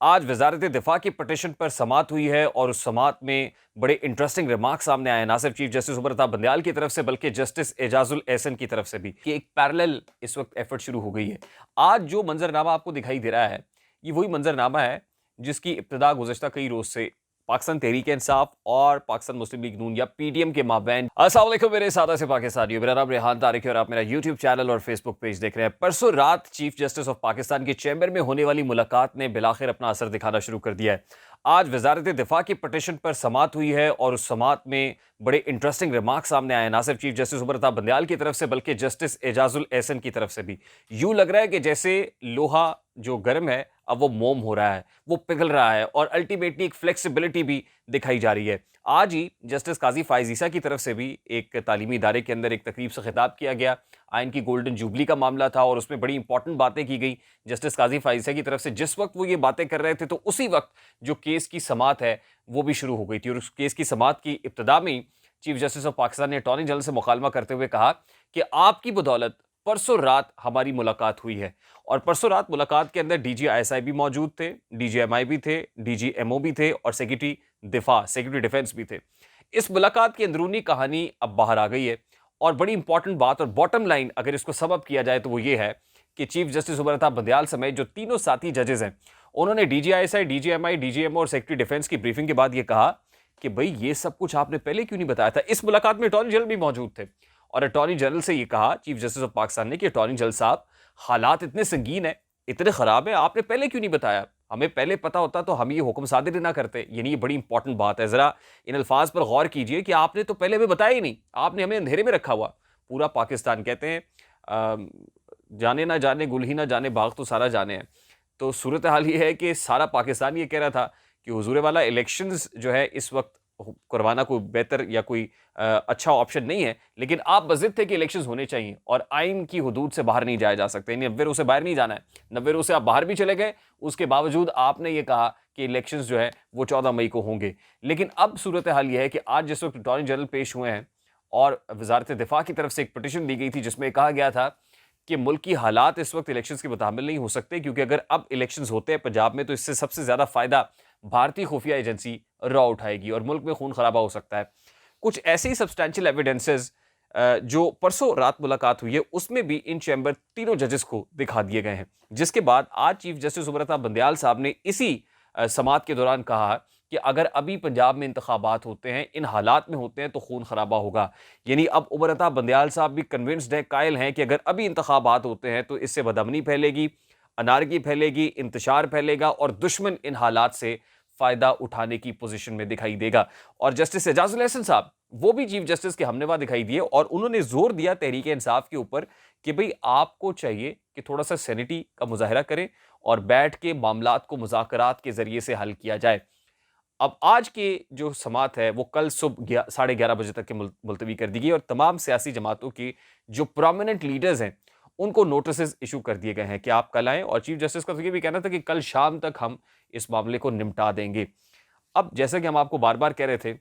آج وزارت دفاع کی پٹیشن پر سماعت ہوئی ہے اور اس سماعت میں بڑے انٹرسٹنگ ریمارک سامنے آئے ہیں، نہ صرف چیف جسٹس عمر عطا بندیال کی طرف سے بلکہ جسٹس اعجاز الاحسن کی طرف سے بھی، کہ ایک پیرالل اس وقت ایفرٹ شروع ہو گئی ہے۔ آج جو منظرنامہ آپ کو دکھائی دے رہا ہے یہ وہی منظرنامہ ہے جس کی ابتدا گزشتہ کئی روز سے پاکستان تحریک انصاف اور پاکستان مسلم لیگ نون یا پی ڈی ایم کے مابین۔ السلام علیکم میرے سادہ سے پاکستانیوں، میرا نام ریحان طارق ہے اور آپ میرا یوٹیوب چینل اور فیس بک پیج دیکھ رہے ہیں۔ پرسوں رات چیف جسٹس آف پاکستان کے چیمبر میں ہونے والی ملاقات نے بالآخر اپنا اثر دکھانا شروع کر دیا ہے۔ آج وزارت دفاع کی پٹیشن پر سماعت ہوئی ہے اور اس سماعت میں بڑے انٹرسٹنگ ریمارک سامنے آئے ہیں، نہ صرف چیف جسٹس عمر عطا بندیال کی طرف سے بلکہ جسٹس اعجاز الاحسن کی طرف سے بھی۔ یوں لگ رہا ہے کہ جیسے لوہا جو گرم ہے اب وہ موم ہو رہا ہے، وہ پگھل رہا ہے اور الٹیمیٹلی ایک فلیکسیبلٹی بھی دکھائی جا رہی ہے۔ آج ہی جسٹس قاضی فائز عیسیٰ کی طرف سے بھی ایک تعلیمی ادارے کے اندر ایک تقریب سے خطاب کیا گیا۔ آئین کی گولڈن جوبلی کا معاملہ تھا اور اس میں بڑی امپورٹنٹ باتیں کی گئی۔ جسٹس قاضی فائز عیسیٰ کی طرف سے جس وقت وہ یہ باتیں کر رہے تھے تو اسی وقت جو کیس کی سماعت ہے وہ بھی شروع ہو گئی تھی، اور اس کیس کی سماعت کی ابتدا میں ہی چیف جسٹس آف پاکستان نے اٹارنی جنرل سے مکالمہ کرتے ہوئے کہا کہ آپ کی بدولت پرسوں رات ہماری ملاقات ہوئی ہے، اور پرسوں رات ملاقات کے اندر ڈی جی آئی ایس آئی بھی موجود تھے، ڈی جی ایم آئی بھی تھے، ڈی جی ایم او بھی تھے اور سیکرٹری ڈیفنس بھی تھے۔ اس ملاقات کی اندرونی کہانی اب باہر آ گئی ہے، اور بڑی امپورٹنٹ بات اور باٹم لائن اگر اس کو سم اپ کیا جائے تو وہ یہ ہے کہ چیف جسٹس عمر عطا بندیال سمیت جو تینوں ساتھی ججز ہیں انہوں نے D G I S I, D G M I, D G M O اور سیکرٹری ڈیفنس کی بریفنگ کے بعد یہ کہا کہ بھئی یہ سب کچھ آپ نے پہلے کیوں نہیں بتایا تھا۔ اس ملاقات میں اٹارنی جنرل بھی موجود تھے اور اٹارنی جنرل سے یہ کہا چیف جسٹس آف پاکستان نے کہ اٹارنی جنرل صاحب حالات اتنے سنگین ہیں، اتنے خراب ہیں، آپ نے پہلے کیوں نہیں بتایا؟ ہمیں پہلے پتا ہوتا تو ہم یہ حکم صادر نہ کرتے۔ یعنی یہ بڑی امپورٹنٹ بات ہے، ذرا ان الفاظ پر غور کیجئے کہ آپ نے تو پہلے ہمیں بتایا ہی نہیں، آپ نے ہمیں اندھیرے میں رکھا ہوا۔ پورا پاکستان کہتے ہیں جانے نہ جانے گل ہی نہ جانے باغ تو سارا جانے ہیں، تو صورتحال یہ ہے کہ سارا پاکستان یہ کہہ رہا تھا کہ حضور والا الیکشنز جو ہے اس وقت کروانا کوئی بہتر یا کوئی اچھا آپشن نہیں ہے، لیکن آپ بضد تھے کہ الیکشنز ہونے چاہیے اور آئین کی حدود سے باہر نہیں جایا جا سکتے، یعنی 90 روز سے باہر نہیں جانا ہے۔ 90 روز سے آپ باہر بھی چلے گئے، اس کے باوجود آپ نے یہ کہا کہ الیکشنز جو ہے وہ 14 مئی کو ہوں گے۔ لیکن اب صورتحال یہ ہے کہ آج جس وقت اٹارنی جنرل پیش ہوئے ہیں اور وزارت دفاع کی طرف سے ایک پٹیشن دی گئی تھی جس میں کہا گیا تھا کہ ملک کی حالات اس وقت الیکشنز کے متحمل نہیں ہو سکتے، کیونکہ اگر اب الیکشنز ہوتے ہیں پنجاب میں تو اس سے سب سے زیادہ فائدہ بھارتی خفیہ ایجنسی را اٹھائے گی اور ملک میں خون خرابہ ہو سکتا ہے۔ کچھ ایسے ہی سبسٹینشل ایویڈنسز جو پرسوں رات ملاقات ہوئی ہے اس میں بھی ان چیمبر تینوں ججز کو دکھا دیے گئے ہیں، جس کے بعد آج چیف جسٹس عمر عطا بندیال صاحب نے اسی سماعت کے دوران کہا کہ اگر ابھی پنجاب میں انتخابات ہوتے ہیں، ان حالات میں ہوتے ہیں تو خون خرابہ ہوگا۔ یعنی اب عمر عطا بندیال صاحب بھی کنونسڈ ہیں، قائل ہیں کہ اگر ابھی انتخابات ہوتے ہیں تو اس سے بدامنی پھیلے گی، انارکی پھیلے گی، انتشار پھیلے گا اور دشمن ان حالات سے فائدہ اٹھانے کی پوزیشن میں دکھائی دے گا۔ اور جسٹس اعجاز الاحسن صاحب وہ بھی چیف جسٹس کے ہمنوا دکھائی دیے اور انہوں نے زور دیا تحریک انصاف کے اوپر کہ بھئی آپ کو چاہیے کہ تھوڑا سا سینٹی کا مظاہرہ کریں اور بیٹھ کے معاملات کو مذاکرات کے ذریعے سے حل کیا جائے۔ اب آج کے جو سماعت ہے وہ کل صبح 11:30 بجے تک کے ملتوی کر دی گئی اور تمام سیاسی جماعتوں کی جو پرومیننٹ لیڈرز ہیں ان کو نوٹسز ایشو کر دیے گئے ہیں کہ آپ کل آئیں، اور چیف جسٹس کا تو یہ بھی کہنا تھا کہ کل شام تک ہم اس معاملے کو نمٹا دیں گے۔ اب جیسا کہ ہم آپ کو بار بار کہہ رہے تھے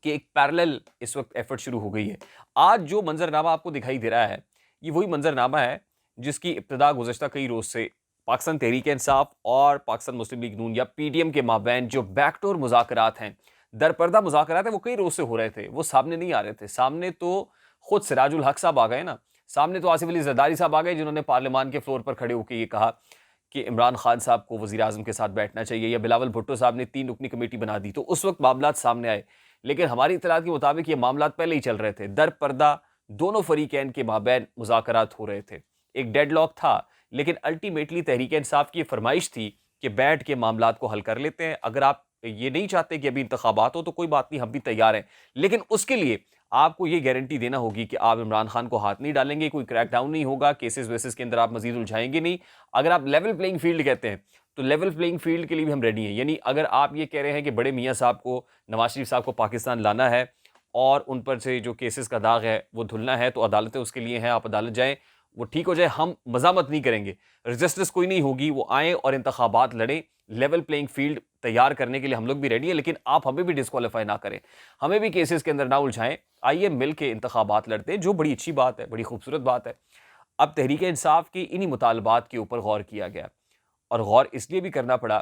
کہ ایک پیرالل اس وقت ایفرٹ شروع ہو گئی ہے۔ آج جو منظرنامہ آپ کو دکھائی دے رہا ہے یہ وہی منظرنامہ ہے جس کی ابتدا گزشتہ کئی روز سے پاکستان تحریک انصاف اور پاکستان مسلم لیگ نون یا پی ڈی ایم کے مابین جو بیک ڈور مذاکرات ہیں، درپردہ مذاکرات ہیں، وہ کئی روز سے ہو رہے تھے، وہ سامنے نہیں آ رہے تھے۔ سامنے تو خود سراج الحق صاحب آ گئے نا، سامنے تو آصف علی زرداری صاحب آ گئے جنہوں نے پارلیمان کے فلور پر کھڑے ہو کے یہ کہا کہ عمران خان صاحب کو وزیر اعظم کے ساتھ بیٹھنا چاہیے، یا بلاول بھٹو صاحب نے 3 رکنی کمیٹی بنا دی، تو اس وقت معاملات سامنے آئے۔ لیکن ہماری اطلاعات کے مطابق یہ معاملات پہلے ہی چل رہے تھے، در پردہ دونوں فریقین کے مابین مذاکرات ہو رہے تھے، ایک ڈیڈ لاک تھا، لیکن الٹیمیٹلی تحریک انصاف کی فرمائش تھی کہ بیٹھ کے معاملات کو حل کر لیتے ہیں۔ اگر آپ یہ نہیں چاہتے کہ ابھی انتخابات ہو تو کوئی بات نہیں، ہم بھی تیار ہیں، لیکن اس کے لیے آپ کو یہ گارنٹی دینا ہوگی کہ آپ عمران خان کو ہاتھ نہیں ڈالیں گے، کوئی کریک ڈاؤن نہیں ہوگا، کیسز ویسز کے اندر آپ مزید الجھائیں گے نہیں۔ اگر آپ لیول پلینگ فیلڈ کہتے ہیں تو لیول پلینگ فیلڈ کے لیے بھی ہم ریڈی ہیں۔ یعنی اگر آپ یہ کہہ رہے ہیں کہ بڑے میاں صاحب کو، نواز شریف صاحب کو پاکستان لانا ہے اور ان پر سے جو کیسز کا داغ ہے وہ دھلنا ہے، تو عدالتیں اس کے لیے ہیں، آپ عدالت جائیں، وہ ٹھیک ہو جائے، ہم مزاحمت نہیں کریں گے، رجسٹرز کوئی نہیں ہوگی، وہ آئیں اور انتخابات لڑیں۔ لیول پلینگ فیلڈ تیار کرنے کے لیے ہم لوگ بھی ریڈی ہیں، لیکن آپ ہمیں بھی ڈسکوالیفائی نہ کریں، ہمیں بھی کیسز کے اندر نہ الجھائیں، آئیے مل کے انتخابات لڑتے ہیں، جو بڑی اچھی بات ہے، بڑی خوبصورت بات ہے۔ اب تحریک انصاف کی انہی مطالبات کے اوپر غور کیا گیا، اور غور اس لیے بھی کرنا پڑا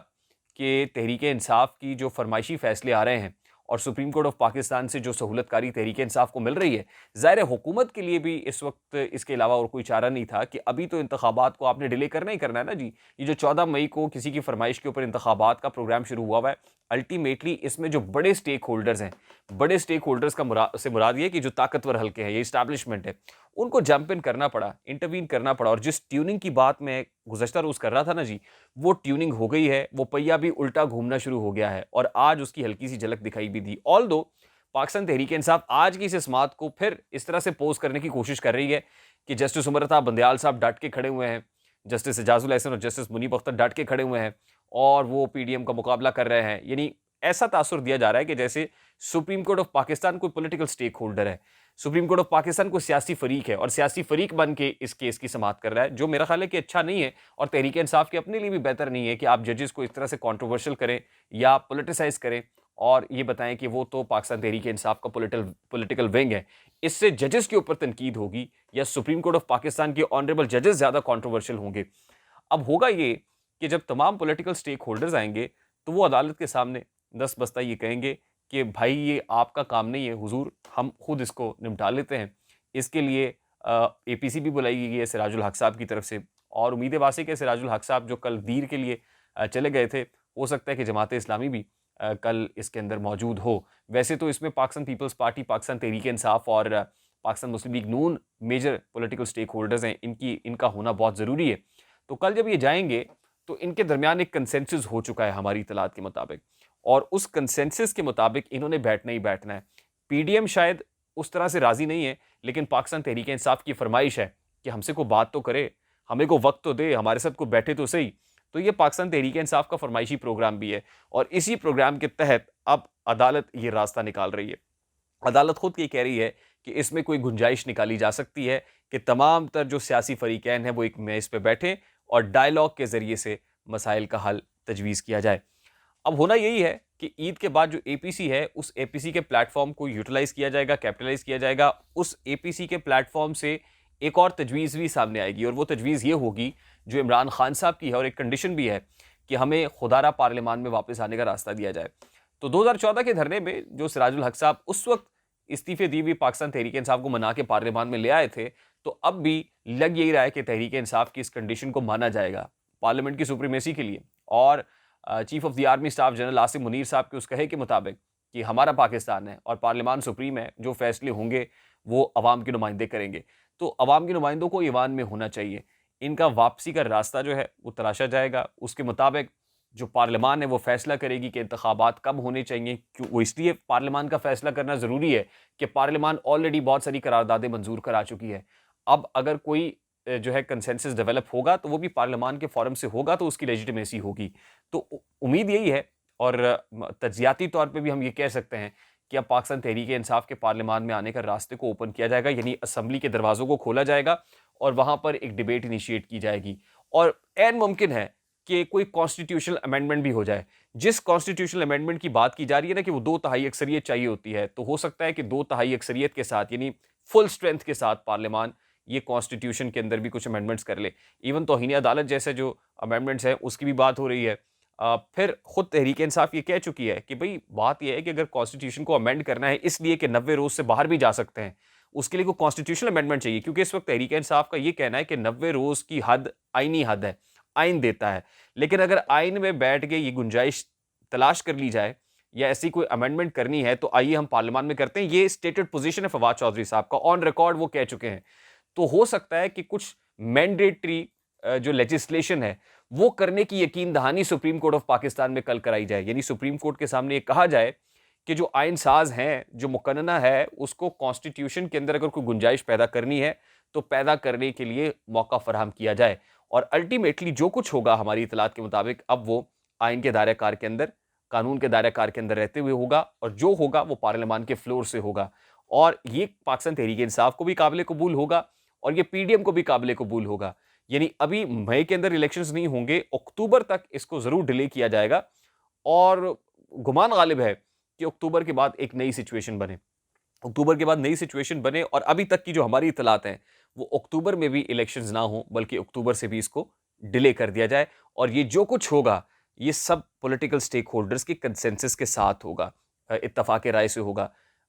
کہ تحریک انصاف کی جو فرمائشی فیصلے آ رہے ہیں اور سپریم کورٹ آف پاکستان سے جو سہولت کاری تحریک انصاف کو مل رہی ہے، ظاہر ہے حکومت کے لیے بھی اس وقت اس کے علاوہ اور کوئی چارہ نہیں تھا کہ ابھی تو انتخابات کو آپ نے ڈیلے کرنا ہی کرنا ہے نا جی. یہ جو 14 مئی کو کسی کی فرمائش کے اوپر انتخابات کا پروگرام شروع ہوا ہے، الٹیمیٹلی اس میں جو بڑے سٹیک ہولڈرز ہیں، بڑے سٹیک ہولڈرز کا سے مراد یہ ہے کہ جو طاقتور حلقے ہیں، یہ اسٹیبلشمنٹ ہے، ان کو جمپ ان کرنا پڑا، انٹروین کرنا پڑا. اور جس ٹیوننگ کی بات میں گزشتہ روز کر رہا تھا نا جی، وہ ٹیوننگ ہو گئی ہے، وہ پہیہ بھی الٹا گھومنا شروع ہو گیا ہے اور آج اس کی ہلکی سی جھلک دکھائی بھی دی. آلدو پاکستان تحریک انصاف آج کی اس سماعت کو پھر اس طرح سے پوز کرنے کی کوشش کر رہی ہے کہ جسٹس عمر عطا بندیال صاحب ڈٹ کے کھڑے ہوئے ہیں، جسٹس اعجاز الاحسن اور جسٹس منیب اختر ڈٹ کے کھڑے ہوئے ہیں اور وہ پی ڈی ایم کا مقابلہ کر رہے ہیں. یعنی ایسا تاثر دیا جا رہا ہے کہ جیسے سپریم کورٹ آف پاکستان کوئی پولیٹیکل سٹیک ہولڈر ہے، سپریم کورٹ آف پاکستان کوئی سیاسی فریق ہے اور سیاسی فریق بن کے اس کیس کی سماعت کر رہا ہے، جو میرا خیال ہے کہ اچھا نہیں ہے اور تحریک انصاف کے اپنے لیے بھی بہتر نہیں ہے کہ آپ ججز کو اس طرح سے کنٹروورشل کریں یا پولیٹیسائز کریں اور یہ بتائیں کہ وہ تو پاکستان تحریک انصاف کا پولیٹیکل ونگ ہے. اس سے ججز کے اوپر تنقید ہوگی یا سپریم کورٹ آف پاکستان کے آنریبل ججز زیادہ کنٹروورشل ہوں گے. اب ہوگا یہ کہ جب تمام پولیٹیکل سٹیک ہولڈرز آئیں گے تو وہ عدالت کے سامنے دست بستہ یہ کہیں گے کہ بھائی یہ آپ کا کام نہیں ہے حضور، ہم خود اس کو نمٹا لیتے ہیں. اس کے لیے اے پی سی بھی بلائی گئی ہے سراج الحق صاحب کی طرف سے، اور امید واسع کہ سراج الحق صاحب جو کل دیر کے لیے چلے گئے تھے، ہو سکتا ہے کہ جماعت اسلامی بھی کل اس کے اندر موجود ہو. ویسے تو اس میں پاکستان پیپلز پارٹی، پاکستان تحریک انصاف اور پاکستان مسلم لیگ نون میجر پولیٹیکل سٹیک ہولڈرز ہیں، ان کا ہونا بہت ضروری ہے. تو کل جب یہ جائیں گے تو ان کے درمیان ایک کنسنسس ہو چکا ہے ہماری اطلاعات کے مطابق، اور اس کنسنسس کے مطابق انہوں نے بیٹھنا ہی بیٹھنا ہے. پی ڈی ایم شاید اس طرح سے راضی نہیں ہے، لیکن پاکستان تحریک انصاف کی فرمائش ہے کہ ہم سے کوئی بات تو کرے، ہمیں کو وقت تو دے، ہمارے ساتھ کو بیٹھے تو صحیح. تو یہ پاکستان تحریک انصاف کا فرمائشی پروگرام بھی ہے اور اسی پروگرام کے تحت اب عدالت یہ راستہ نکال رہی ہے. عدالت خود یہ کہہ رہی ہے کہ اس میں کوئی گنجائش نکالی جا سکتی ہے کہ تمام تر جو سیاسی فریقین ہیں وہ ایک میز پہ بیٹھیں اور ڈائیلاگ کے ذریعے سے مسائل کا حل تجویز کیا جائے. اب ہونا یہی ہے کہ عید کے بعد جو اے پی سی ہے، اس اے پی سی کے پلیٹ فارم کو یوٹیلائز کیا جائے گا، کیپٹلائز کیا جائے گا. اس اے پی سی کے پلیٹ فارم سے ایک اور تجویز بھی سامنے آئے گی، اور وہ تجویز یہ ہوگی جو عمران خان صاحب کی ہے، اور ایک کنڈیشن بھی ہے کہ ہمیں خودارہ پارلیمان میں واپس آنے کا راستہ دیا جائے. تو 2014 کے دھرنے میں جو سراج الحق صاحب اس وقت استعفے دی ہوئی پاکستان تحریک انصاف کو منا کے پارلیمان میں لے آئے تھے، تو اب بھی لگ یہی رہا ہے کہ تحریک انصاف کی اس کنڈیشن کو مانا جائے گا پارلیمنٹ کی سپریمیسی کے لیے. اور chief of the army staff general Asim Munir صاحب کے اس کہے کے مطابق کہ ہمارا پاکستان ہے اور پارلیمان سپریم ہے، جو فیصلے ہوں گے وہ عوام کے نمائندے کریں گے. تو عوام کے نمائندوں کو ایوان میں ہونا چاہیے. ان کا واپسی کا راستہ جو ہے وہ تلاشا جائے گا. اس کے مطابق جو پارلیمان ہے وہ فیصلہ کرے گی کہ انتخابات کب ہونے چاہیے. کیوں وہ اس لیے پارلیمان کا فیصلہ کرنا ضروری ہے کہ پارلیمان آلریڈی بہت ساری قراردادیں منظور کرا چکی ہے. اب اگر کوئی جو ہے کنسنسس ڈیولپ ہوگا تو وہ بھی پارلیمان کے فورم سے ہوگا، تو اس کی لیجیٹمیسی ہوگی. تو امید یہی ہے، اور تجزیاتی طور پہ بھی ہم یہ کہہ سکتے ہیں کہ اب پاکستان تحریک انصاف کے پارلیمان میں آنے کا راستے کو اوپن کیا جائے گا، یعنی اسمبلی کے دروازوں کو کھولا جائے گا اور وہاں پر ایک ڈیبیٹ انیشیٹ کی جائے گی. اور عین ممکن ہے کہ کوئی کانسٹیٹیوشنل امینڈمنٹ بھی ہو جائے. جس کانسٹیٹیوشنل امینڈمنٹ کی بات کی جا رہی ہے نا کہ وہ 2/3 اکثریت چاہیے ہوتی ہے، تو ہو سکتا ہے کہ 2/3 اکثریت کے ساتھ، یعنی فل اسٹرینتھ کے ساتھ پارلیمان یہ کانسٹیٹیوشن کے اندر بھی کچھ امینڈمنٹس کر لے. ایون توہین عدالت جیسے جو امینڈمنٹس ہیں اس کی بھی بات ہو رہی ہے. پھر خود تحریک انصاف یہ کہہ چکی ہے کہ بھئی بات یہ ہے کہ اگر کانسٹیٹیوشن کو امینڈ کرنا ہے اس لیے کہ 90 روز سے باہر بھی جا سکتے ہیں، اس کے لیے کوئی کانسٹیٹیوشنل امینڈمنٹ چاہیے. کیونکہ اس وقت تحریک انصاف کا یہ کہنا ہے کہ 90 روز کی حد آئینی حد ہے، آئین دیتا ہے. لیکن اگر آئین میں بیٹھ کے یہ گنجائش تلاش کر لی جائے یا ایسی کوئی امینڈمنٹ کرنی ہے تو آئیے ہم پارلیمان میں کرتے ہیں. یہ اسٹیٹڈ پوزیشن ہے فواد چودھری صاحب کا، آن ریکارڈ وہ کہہ چکے ہیں. تو ہو سکتا ہے کہ کچھ مینڈیٹری جو لیجسلیشن ہے وہ کرنے کی یقین دہانی سپریم کورٹ آف پاکستان میں کل کرائی جائے. یعنی سپریم کورٹ کے سامنے یہ کہا جائے کہ جو آئین ساز ہیں، جو مقننہ ہے، اس کو کانسٹیٹیوشن کے اندر اگر کوئی گنجائش پیدا کرنی ہے تو پیدا کرنے کے لیے موقع فراہم کیا جائے. اور الٹیمیٹلی جو کچھ ہوگا ہماری اطلاعات کے مطابق اب وہ آئین کے دائرہ کار کے اندر، قانون کے دائرہ کار کے اندر رہتے ہوئے ہوگا، اور جو ہوگا وہ پارلیمان کے فلور سے ہوگا. اور یہ پاکستان تحریک انصاف کو بھی قابل قبول ہوگا اور یہ پی ڈی ایم کو بھی قابل قبول ہوگا. یعنی ابھی مئی کے اندر الیکشنز نہیں ہوں گے، اکتوبر تک اس کو ضرور ڈیلے کیا جائے گا. اور گمان غالب ہے کہ اکتوبر کے بعد ایک نئی سچویشن بنے، اکتوبر کے بعد نئی سچویشن بنے. اور ابھی تک کی جو ہماری اطلاعات ہیں وہ اکتوبر میں بھی الیکشنز نہ ہوں، بلکہ اکتوبر سے بھی اس کو ڈیلے کر دیا جائے. اور یہ جو کچھ ہوگا یہ سب پولیٹیکل سٹیک ہولڈرز کے کنسنسس کے ساتھ ہوگا، اتفاق رائے سے ہوگا.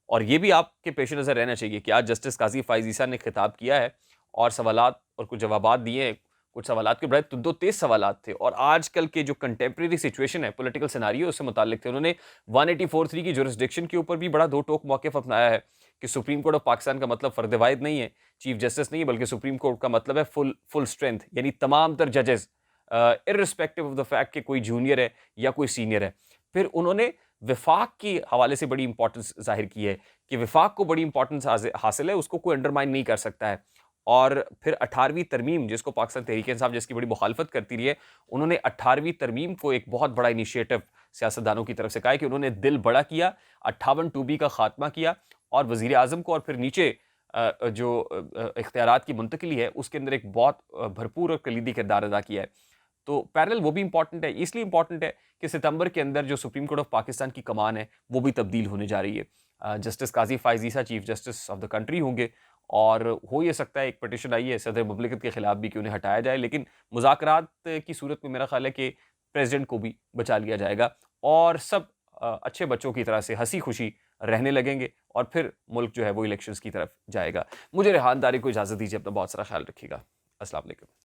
اور یہ بھی آپ کے پیش نظر رہنا چاہیے کہ آج جسٹس قاضی فائز عیسیٰ نے خطاب کیا ہے اور سوالات اور کچھ جوابات دیے ہیں. کچھ سوالات کے بڑے دو تیز سوالات تھے اور آج کل کے جو کنٹمپریری سچویشن ہے پولیٹیکل سیناریو اس سے متعلق تھے. انہوں نے 184(3) کی جورسڈکشن کے اوپر بھی بڑا دو ٹوک موقف اپنایا ہے کہ سپریم کورٹ آف پاکستان کا مطلب فرد واحد نہیں ہے، چیف جسٹس نہیں ہے، بلکہ سپریم کورٹ کا مطلب ہے فل اسٹرینتھ، یعنی تمام تر ججز ارسپیکٹو آف دا فیکٹ کہ کوئی جونیئر ہے یا کوئی سینئر ہے. پھر انہوں نے وفاق کی حوالے سے بڑی امپورٹنس ظاہر کی ہے کہ وفاق کو بڑی امپورٹنس حاصل ہے، اس کو کوئی انڈرمائن نہیں کر سکتا ہے. اور پھر 18ویں ترمیم جس کو پاکستان تحریک انصاف جس کی بڑی مخالفت کرتی رہی ہے، انہوں نے 18ویں ترمیم کو ایک بہت بڑا انیشیٹو سیاستدانوں کی طرف سے کہا ہے کہ انہوں نے دل بڑا کیا، 58(2)B کا خاتمہ کیا اور وزیر اعظم کو اور پھر نیچے جو اختیارات کی منتقلی ہے اس کے اندر ایک بہت بھرپور اور کلیدی کردار ادا کیا ہے. تو پیرل وہ بھی امپورٹنٹ ہے، اس لیے امپورٹنٹ ہے کہ ستمبر کے اندر جو سپریم کورٹ آف پاکستان کی کمان ہے وہ بھی تبدیل ہونے جا رہی ہے. Justice Qazi Faez Isa chief justice of the country ہوں گے اور ہو یہ سکتا ہے ایک پٹیشن آئی ہے صدر مملکت کے خلاف بھی کہ انہیں ہٹایا جائے، لیکن مذاکرات کی صورت میں میرا خیال ہے کہ پریزیڈنٹ کو بھی بچا لیا جائے گا اور سب اچھے بچوں کی طرح سے ہنسی خوشی رہنے لگیں گے اور پھر ملک جو ہے وہ الیکشنز کی طرف جائے گا. مجھے ریحان داری کو اجازت دیجیے، اپنا بہت سارا خیال رکھیے گا. السلام علیکم.